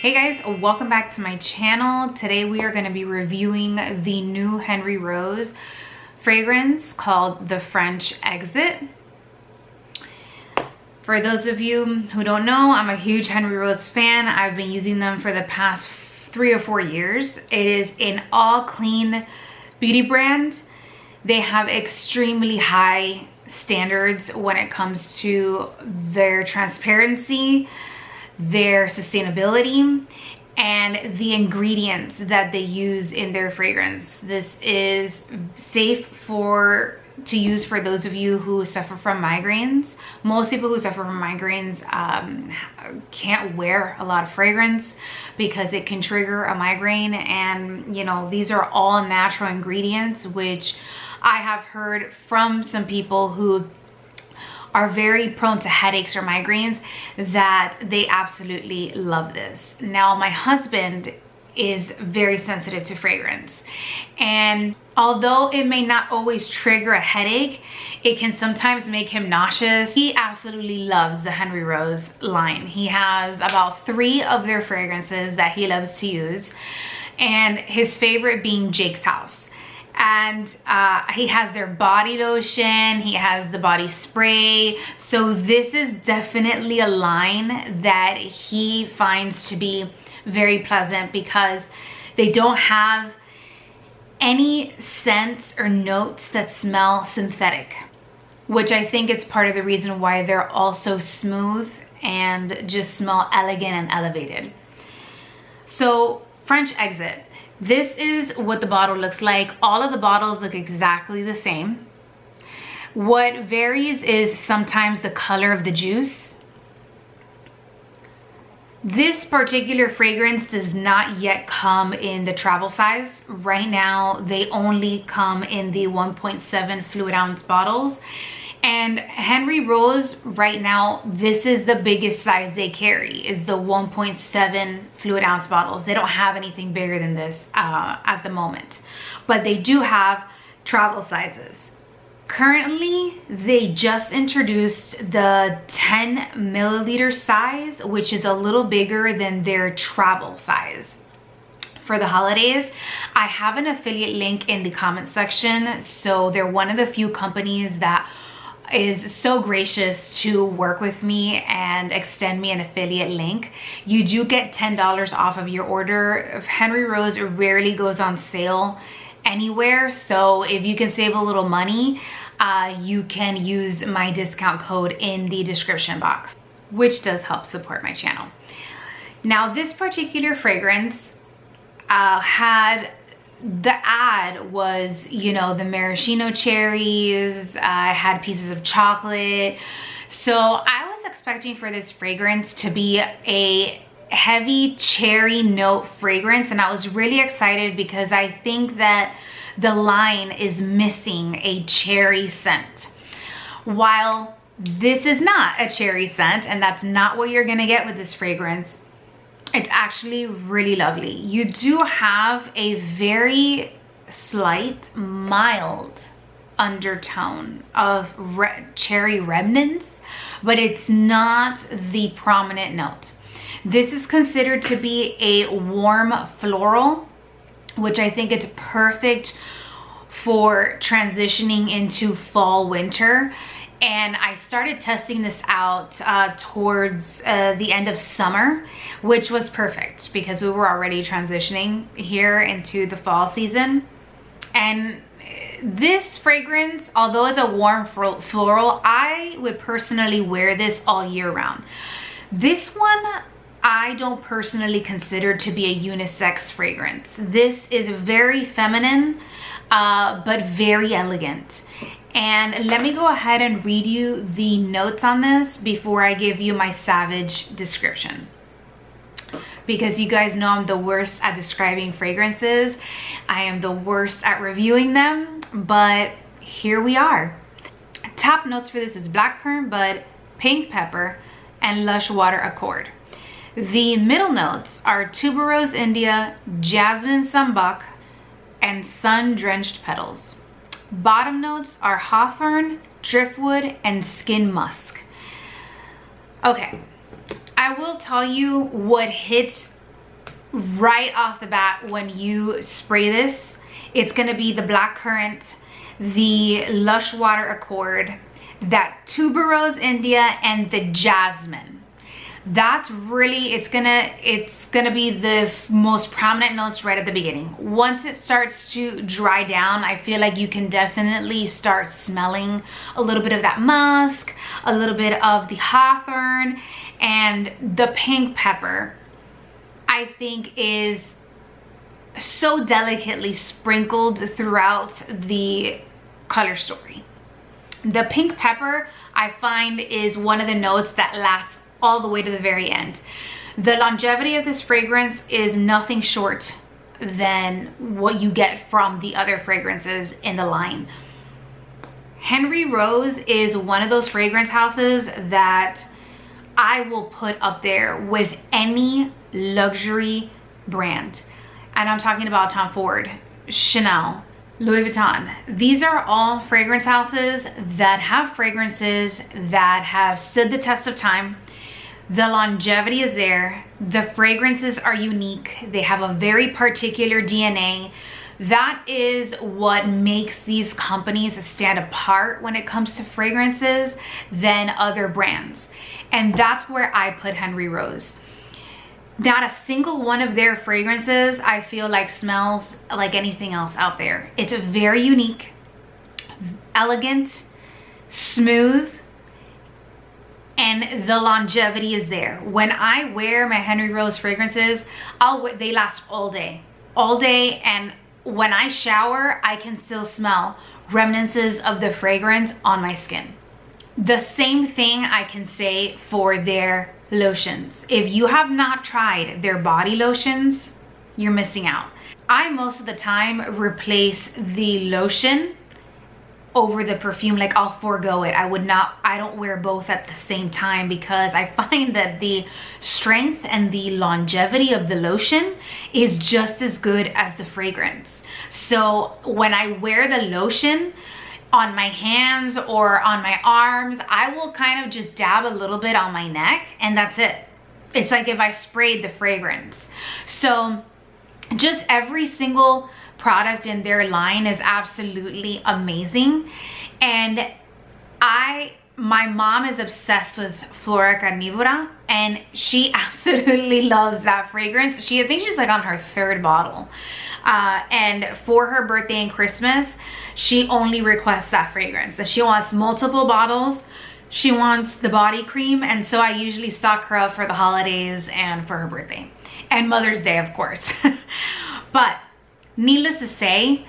Hey guys, welcome back to my channel. Today we are going to be reviewing the new Henry Rose fragrance called the French Exit. For those of you who don't know, I'm a huge Henry Rose fan. I've been using them for the past 3 or 4 years. It is an all clean beauty brand. They have extremely high standards when it comes to their transparency, their sustainability, and the ingredients that they use in their fragrance. This is safe to use for those of you who suffer from migraines. Most people who suffer from migraines can't wear a lot of fragrance because it can trigger a migraine, and you know, these are all natural ingredients, which I have heard from some people who are very prone to headaches or migraines that they absolutely love this. Now, my husband is very sensitive to fragrance, and although it may not always trigger a headache, it can sometimes make him nauseous. He absolutely loves the Henry Rose line. He has about 3 of their fragrances that he loves to use, and his favorite being Jake's House. And he has their body lotion, he has the body spray. So this is definitely a line that he finds to be very pleasant because they don't have any scents or notes that smell synthetic, which I think is part of the reason why they're all so smooth and just smell elegant and elevated. So French Exit. This is what the bottle looks like. All of the bottles look exactly the same. What varies is sometimes the color of the juice. This particular fragrance does not yet come in the travel size. Right now, they only come in the 1.7 fluid ounce bottles. And Henry Rose, right now, this is the biggest size they carry, is the 1.7 fluid ounce bottles. They don't have anything bigger than this at the moment, but they do have travel sizes. Currently, they just introduced the 10 milliliter size, which is a little bigger than their travel size. For the holidays, I have an affiliate link in the comment section. So they're one of the few companies that is so gracious to work with me and extend me an affiliate link. You do get $10 off of your order. Henry Rose rarely goes on sale anywhere, so if you can save a little money, you can use my discount code in the description box, which does help support my channel. Now, this particular fragrance the ad was, you know, the maraschino cherries, I had pieces of chocolate. So I was expecting for this fragrance to be a heavy cherry note fragrance, and I was really excited because I think that the line is missing a cherry scent. While this is not a cherry scent, and that's not what you're gonna get with this fragrance, it's actually really lovely. You do have a very slight, mild undertone of cherry remnants, but it's not the prominent note. This is considered to be a warm floral, which I think it's perfect for transitioning into fall, winter. And I started testing this out towards the end of summer, which was perfect because we were already transitioning here into the fall season. And this fragrance, although it's a warm floral, I would personally wear this all year round. This one, I don't personally consider to be a unisex fragrance. This is very feminine, but very elegant. And let me go ahead and read you the notes on this before I give you my savage description. Because you guys know I'm the worst at describing fragrances. I am the worst at reviewing them, but here we are. Top notes for this is blackcurrant bud, pink pepper, and lush water accord. The middle notes are tuberose India, jasmine sambac, and sun-drenched petals. Bottom notes are hawthorn, driftwood, and skin musk. Okay, I will tell you what hits right off the bat when you spray this, it's gonna be the blackcurrant, the Lush Water Accord, that tuberose India, and the jasmine. That's really, it's gonna be the most prominent notes right at the beginning. Once it starts to dry down, I feel like you can definitely start smelling a little bit of that musk, a little bit of the hawthorn, and the pink pepper, I think, is so delicately sprinkled throughout the color story. The pink pepper, I find, is one of the notes that lasts all the way to the very end. The longevity of this fragrance is nothing short than what you get from the other fragrances in the line. Henry Rose is one of those fragrance houses that I will put up there with any luxury brand. And I'm talking about Tom Ford, Chanel, Louis Vuitton. These are all fragrance houses that have fragrances that have stood the test of time. The longevity is there. The fragrances are unique. They have a very particular DNA. That is what makes these companies stand apart when it comes to fragrances than other brands. And that's where I put Henry Rose. Not a single one of their fragrances I feel like smells like anything else out there. It's very unique, elegant, smooth, and the longevity is there. When I wear my Henry Rose fragrances, they last all day, and when I shower, I can still smell remnants of the fragrance on my skin. The same thing I can say for their lotions. If you have not tried their body lotions, you're missing out. I most of the time replace the lotion over the perfume. Like, I'll forego it. I don't wear both at the same time because I find that the strength and the longevity of the lotion is just as good as the fragrance. So when I wear the lotion on my hands or on my arms, I will kind of just dab a little bit on my neck, and that's it. It's like if I sprayed the fragrance. So just every single product in their line is absolutely amazing. And my mom is obsessed with Flora Carnivora, and she absolutely loves that fragrance. I think she's like on her 3rd bottle. And for her birthday and Christmas, she only requests that fragrance. And she wants multiple bottles. She wants the body cream, and so I usually stock her up for the holidays and for her birthday. And Mother's Day, of course. But needless to say,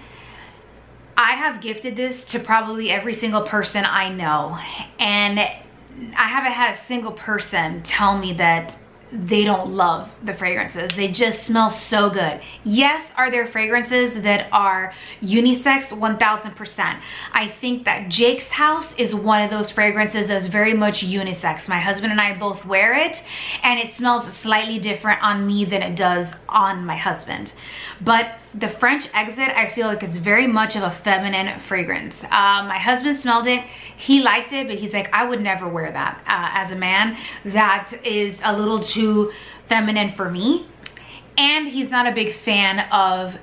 I have gifted this to probably every single person I know. And I haven't had a single person tell me that they don't love the fragrances. They just smell so good. Yes, are there fragrances that are unisex? 1000%. I think that Jake's House is one of those fragrances that's very much unisex. My husband and I both wear it, and it smells slightly different on me than it does on my husband. But the French Exit, I feel like it's very much of a feminine fragrance. My husband smelled it. He liked it, but he's like, I would never wear that as a man. That is a little too feminine for me. And he's not a big fan of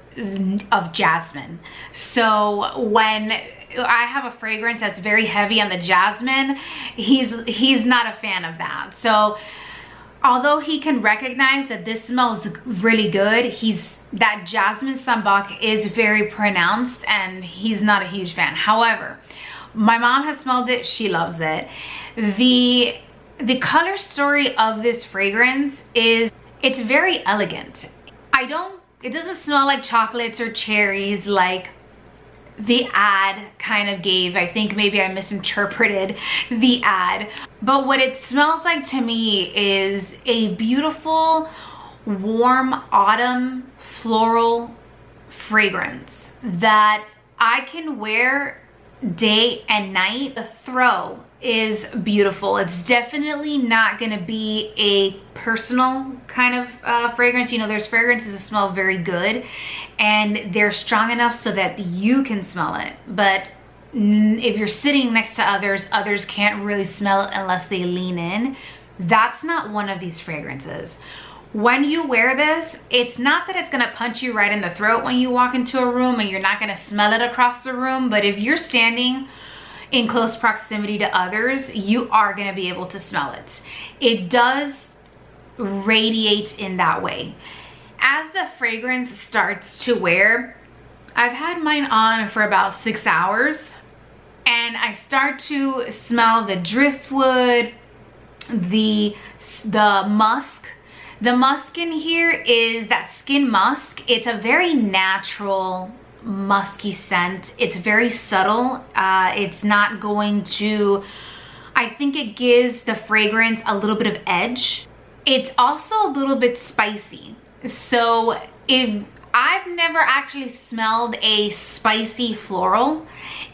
jasmine. So when I have a fragrance that's very heavy on the jasmine, he's not a fan of that. So although he can recognize that this smells really good, that jasmine sambac is very pronounced, and he's not a huge fan. However, my mom has smelled it. She loves it. The color story of this fragrance is, it's very elegant. It doesn't smell like chocolates or cherries like the ad kind of gave. I think maybe I misinterpreted the ad. But what it smells like to me is a beautiful, warm autumn floral fragrance that I can wear day and night. The throw is beautiful. It's definitely not gonna be a personal kind of fragrance. You know, there's fragrances that smell very good and they're strong enough so that you can smell it, but if you're sitting next to others can't really smell it unless they lean in. That's not one of these fragrances. When you wear this, it's not that it's gonna punch you right in the throat when you walk into a room and you're not gonna smell it across the room, but if you're standing in close proximity to others, you are gonna be able to smell it. It does radiate in that way. As the fragrance starts to wear, I've had mine on for about 6 hours, and I start to smell the driftwood, the musk. The musk in here is that skin musk. It's a very natural musky scent. It's very subtle. It's not going to, I think it gives the fragrance a little bit of edge. It's also a little bit spicy. So if I've never actually smelled a spicy floral,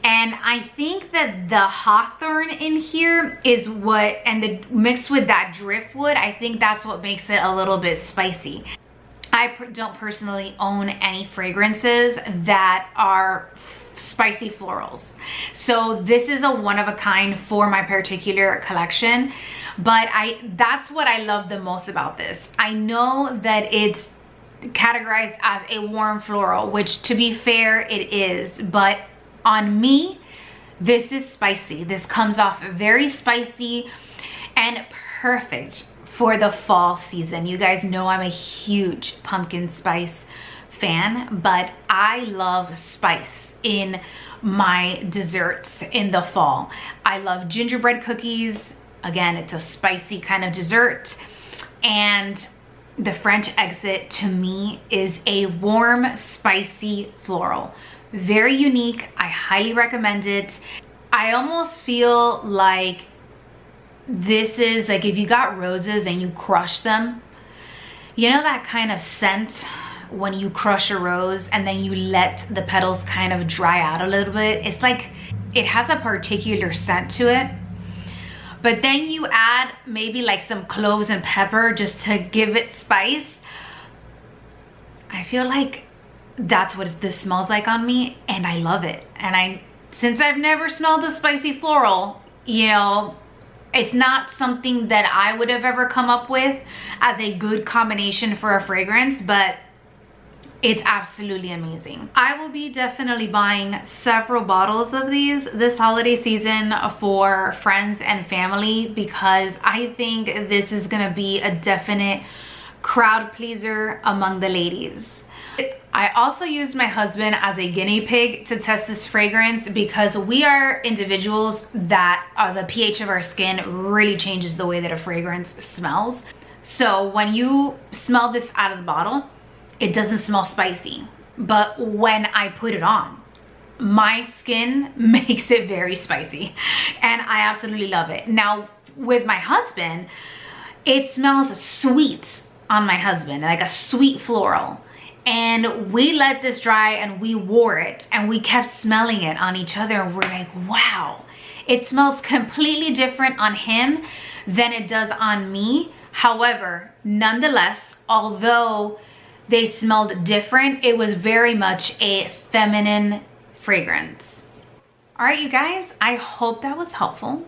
and I think that the hawthorn in here is what, and the mixed with that driftwood, I think that's what makes it a little bit spicy. I don't personally own any fragrances that are spicy florals, so this is a one-of-a-kind for my particular collection. But that's what I love the most about this. I know that it's categorized as a warm floral, which to be fair it is, but on me this is spicy. This comes off very spicy and perfect for the fall season. You guys know I'm a huge pumpkin spice fan, but I love spice in my desserts in the fall. I love gingerbread cookies. Again, it's a spicy kind of dessert. And the French Exit to me is a warm, spicy floral. Very unique. I highly recommend it. I almost feel like this is like if you got roses and you crush them. You know that kind of scent when you crush a rose and then you let the petals kind of dry out a little bit? It's like it has a particular scent to it. But then you add maybe like some cloves and pepper just to give it spice. I feel like that's what this smells like on me, and I love it. And since I've never smelled a spicy floral, you know, it's not something that I would have ever come up with as a good combination for a fragrance, but it's absolutely amazing. I will be definitely buying several bottles of these this holiday season for friends and family, because I think this is gonna be a definite crowd pleaser among the ladies. I also used my husband as a guinea pig to test this fragrance because we are individuals that the pH of our skin really changes the way that a fragrance smells. So when you smell this out of the bottle, it doesn't smell spicy, but when I put it on, my skin makes it very spicy, and I absolutely love it. Now with my husband, it smells sweet on my husband, like a sweet floral. And we let this dry and we wore it and we kept smelling it on each other, and we're like, wow, it smells completely different on him than it does on me. However, nonetheless, although they smelled different, it was very much a feminine fragrance. All right, you guys, I hope that was helpful.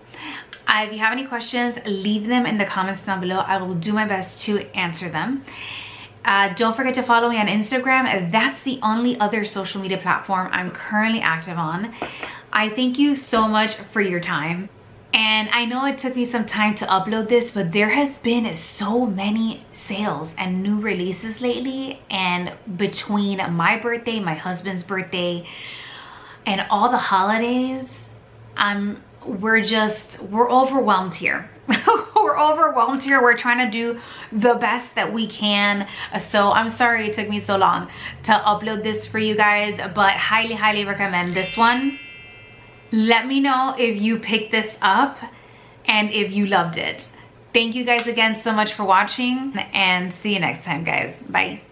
If you have any questions, leave them in the comments down below. I will do my best to answer them. Don't forget to follow me on Instagram. That's the only other social media platform I'm currently active on. I thank you so much for your time. And I know it took me some time to upload this, but there has been so many sales and new releases lately. And between my birthday, my husband's birthday, and all the holidays, we're overwhelmed here. We're overwhelmed here. We're trying to do the best that we can. So I'm sorry it took me so long to upload this for you guys, but highly recommend this one. Let me know if you picked this up and if you loved it. Thank you guys again so much for watching, and see you next time, guys. Bye.